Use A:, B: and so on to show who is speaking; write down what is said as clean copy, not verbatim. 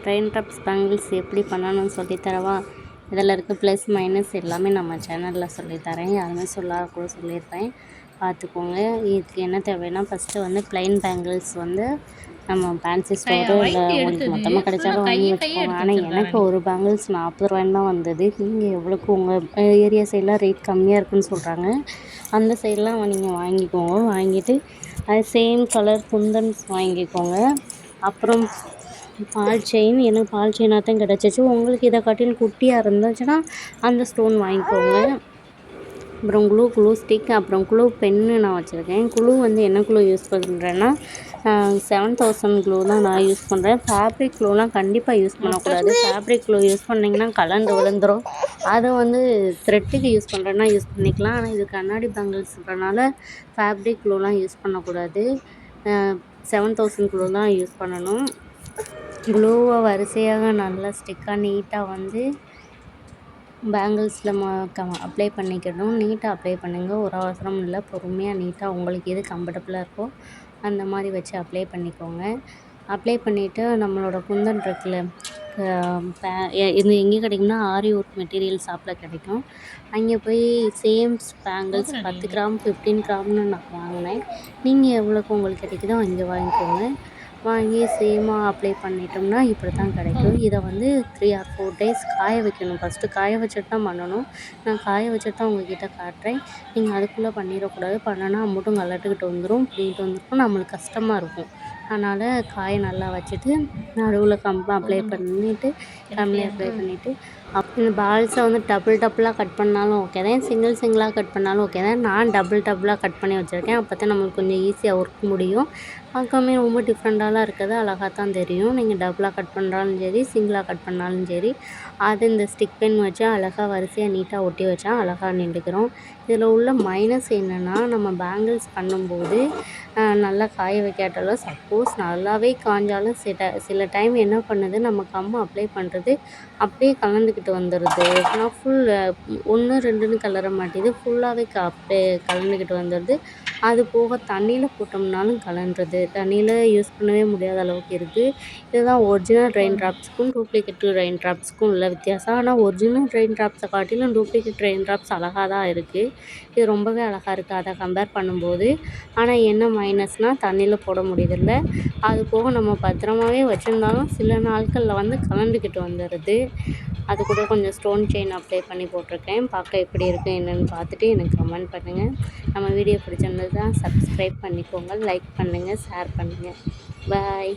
A: Train drops bangles எப்படி பண்ணணும்னு சொல்லித்தரவா? இதில் இருக்க ப்ளஸ் மைனஸ் எல்லாமே நம்ம சேனலில் சொல்லித்தரேன். யாருமே சொல்லாத கூட சொல்லியிருப்பேன், பார்த்துக்கோங்க. இதுக்கு என்ன தேவைன்னா, ஃபஸ்ட்டு வந்து ப்ளைன் பேங்கிள்ஸ் வந்து நம்ம ஃபேன்சி ஸ்டோரு இல்லை உங்களுக்கு மொத்தமாக கிடைச்சாலும் வாங்கி வச்சுக்கோங்க. ஆனால் எனக்கு ஒரு பேங்கிள்ஸ் 40 ரூபாய்ன்னு தான் வந்தது. நீங்கள் எவ்வளோக்கு உங்கள் ஏரியா சைடெலாம் ரேட் கம்மியாக இருக்குதுன்னு சொல்கிறாங்க. அந்த சைடெலாம் நீங்கள் வாங்கிக்கோங்க. வாங்கிட்டு அது சேம் கலர் குந்தன்ஸ் வாங்கிக்கோங்க. அப்புறம் பால் செயின், எனக்கு பால் செயினாக தான் கிடச்சிச்சு. உங்களுக்கு இதை காட்டிலும் குட்டியாக இருந்துச்சுன்னா அந்த ஸ்டோன் வாங்கிக்கோங்க. அப்புறம் க்ளூ ஸ்டிக், அப்புறம் க்ளூ பென்னு நான் வச்சுருக்கேன். க்ளூ வந்து என்ன க்ளூ யூஸ் பண்ணுறேன்னா 7000 க்ளூ தான் நான் யூஸ் பண்ணுறேன். ஃபேப்ரிக் க்ளூலாம் கண்டிப்பாக யூஸ் பண்ணக்கூடாது. ஃபேப்ரிக் க்ளூ யூஸ் பண்ணிங்கன்னா கலண்டு விழுந்துடும். அதை வந்து த்ரெட்டுக்கு யூஸ் பண்ணுறேன்னா யூஸ் பண்ணிக்கலாம். ஆனால் இது கண்ணாடி பேங்கிள்ஸ்ன்றனால ஃபேப்ரிக் க்ளூலாம் யூஸ் பண்ணக்கூடாது. 7000 க்ளூ தான் யூஸ் பண்ணணும். க்ளூவை வரிசையாக நல்லா ஸ்டிக்காக நீட்டாக வந்து பேங்கிள்ஸில் அப்ளை பண்ணிக்கணும். நீட்டாக அப்ளை பண்ணுங்கள். ஒரு அவசரம் இல்லை, பொறுமையாக நீட்டாக உங்களுக்கு எது கம்ஃபர்டபுளாக இருக்கோ அந்த மாதிரி வச்சு அப்ளை பண்ணிக்கோங்க. அப்ளை பண்ணிவிட்டு நம்மளோட குந்தன் இருக்குல்ல, இது எங்கே கிடைக்கும்னா ஆரி ஒர்க் மெட்டீரியல் ஷாப்பில் கிடைக்கும். அங்கே போய் சேம் பேங்கிள்ஸ் 10 கிராம் 15 கிராம்னு நான் வாங்கினேன். நீங்கள் எவ்வளோக்கு உங்களுக்கு கிடைக்குதோ அங்கே வாங்கிக்கோங்க. வாங்கி சேமாக அப்ளை பண்ணிட்டோம்னா இப்படி தான் கிடைக்கும். இதை வந்து 3 or 4 days காய வைக்கணும். ஃபஸ்ட்டு காய வச்சுட்டு தான் பண்ணணும். நான் காய வச்சுட்டு தான் உங்கள்கிட்ட காட்டுறேன். நீங்கள் அதுக்குள்ளே பண்ணிடக்கூடாது. பண்ணனா அம்புட்டும் கலட்டுக்கிட்டு வந்துடும், பிடிக்கிட்டு வந்துடும், நம்மளுக்கு கஷ்டமாக இருக்கும். அதனால் காய நல்லா வச்சுட்டு நடுவில் அப்ளை பண்ணிவிட்டு கம்மியாக அப்ளை பண்ணிவிட்டு இந்த பால்ஸை வந்து டபுளாக கட் பண்ணாலும் ஓகே தான், சிங்கிளாக கட் பண்ணாலும் ஓகே தான். நான் டபுளாக கட் பண்ணி வச்சுருக்கேன். அப்போ தான் நம்மளுக்கு கொஞ்சம் ஈஸியாக ஒர்க் முடியும். பார்க்கவே ரொம்ப டிஃப்ரெண்ட்டாலாம் இருக்குது, அழகாக தான் தெரியும். நீங்கள் டபுளாக கட் பண்ணுறாலும் சரி, சிங்கிளாக கட் பண்ணாலும் சரி, அது இந்த ஸ்டிக் பென் வச்சு அழகாக வரிசையாக நீட்டாக ஒட்டி வச்சா அழகாக நின்றுக்கிறோம். இதில் உள்ள மைனஸ் என்னென்னா, நம்ம பேங்கிள்ஸ் பண்ணும்போது நல்லா காய வைக்காட்டாலும் சப்போஸ் நல்லாவே காஞ்சாலும் சில டைம் என்ன பண்ணுது, நம்ம கம்மு அப்ளை பண்ணுறது அப்படியே கலந்துக்கிட்டு வந்துடுது. ஆனால் 1 2ன்னு கலர மாட்டேது, ஃபுல்லாகவே அப்படியே கலந்துக்கிட்டு வந்துடுது. அது போக தண்ணியில் போட்டோம்னாலும் கலண்டுறது, தண்ணியில் யூஸ் பண்ணவே முடியாத அளவுக்கு இருக்குது. இதுதான் ஒரிஜினல் ரெயின் ட்ராப்ஸ்க்கும் டூப்ளிகேட் ரெயின் ட்ராப்ஸ்க்கும் உள்ள வித்தியாசம். ஆனால் ஒரிஜினல் ரெயின் ட்ராப்ஸை காட்டிலும் டூப்ளிகேட் ரெயின் ட்ராப்ஸ் அழகாக தான் இருக்குது. இது ரொம்பவே அழகாக இருக்குது அதை கம்பேர் பண்ணும்போது. ஆனால் என்ன மைனஸ்னால் தண்ணியில் போட முடியதில்லை. அது போக நம்ம பத்திரமாவே வச்சுருந்தாலும் சில நாட்களில் வந்து கலண்டுக்கிட்டு வந்துடுது. அது கூட கொஞ்சம் ஸ்டோன் செயின் அப்ளை பண்ணி போட்டிருக்கேன். பார்க்க எப்படி இருக்குது என்னென்னு பார்த்துட்டு எனக்கு கமெண்ட் பண்ணுங்கள். நம்ம வீடியோ பிடிச்சிருந்ததுன்னா சப்ஸ்கிரைப் பண்ணிக்கோங்க, லைக் பண்ணுங்கள், ஷேர் பண்ணுங்கள். பாய்.